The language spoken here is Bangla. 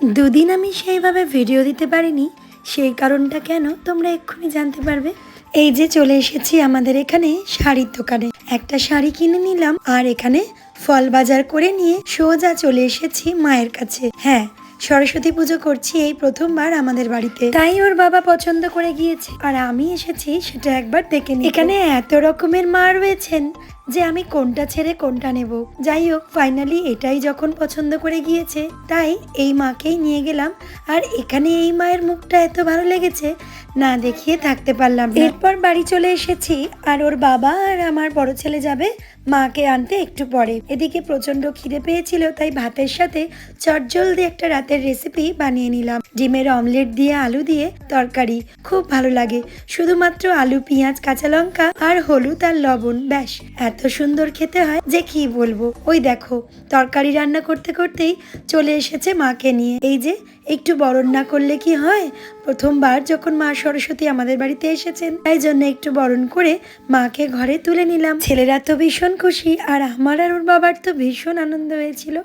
দুদিন আমি সেইভাবে ভিডিও দিতে পারিনি, সেই কারণটা কেন তোমরা এক্ষুনি জানতে পারবে। এই যে চলে এসেছি আমাদের এখানে শাড়ির দোকানে, একটা শাড়ি কিনে নিলাম আর এখানে ফল বাজার করে নিয়ে সোজা চলে এসেছি মায়ের কাছে। হ্যাঁ, সরস্বতী পুজো করছি এই প্রথমবার আমাদের বাড়িতে, তাই ওর বাবা পছন্দ করে গিয়েছে আর আমি এসেছি সেটা একবার দেখে নিই। এখানে এত রকমের মা রয়েছেন যে আমি কোনটা ছেড়ে কোনটা নেব। যাই হোক, ফাইনালি এটাই যখন পছন্দ করে গিয়েছে তাই এই মাকেই নিয়ে গেলাম। আর এখানে এই মায়ের মুখটা এত ভালো লেগেছে, না দেখিয়ে থাকতে পারলাম না। এরপর বাড়ি চলে এসেছি আর ওর বাবা আর আমার বড় ছেলে যাবে মাকে আনতে একটু পরে। এদিকে প্রচন্ড খিদে পেয়েছিল, তাই ভাতের সাথে চটজলদি একটা রাতের রেসিপি বানিয়ে নিলাম। ডিমের অমলেট দিয়ে আলু দিয়ে তরকারি, খুব ভালো লাগে। শুধুমাত্র আলু, পেঁয়াজ, কাঁচা লঙ্কা আর হলুদ আর লবণ, ব্যাস। এত সুন্দর খেতে হয় যে কি বলবো। ওই দেখো, তরকারি রান্না করতে করতেই চলে এসেছে মাকে নিয়ে। এই যে একটু বরণ না করলে কি হয়, প্রথমবার যখন মা সরস্বতী আমাদের বাড়িতে এসেছেন তাই জন্য একটু বরণ করে মাকে ঘরে তুলে নিলাম। ছেলেরা তো ভীষণ খুশি আর আমার আর ওর বাবার তো ভীষণ আনন্দ হয়েছিল।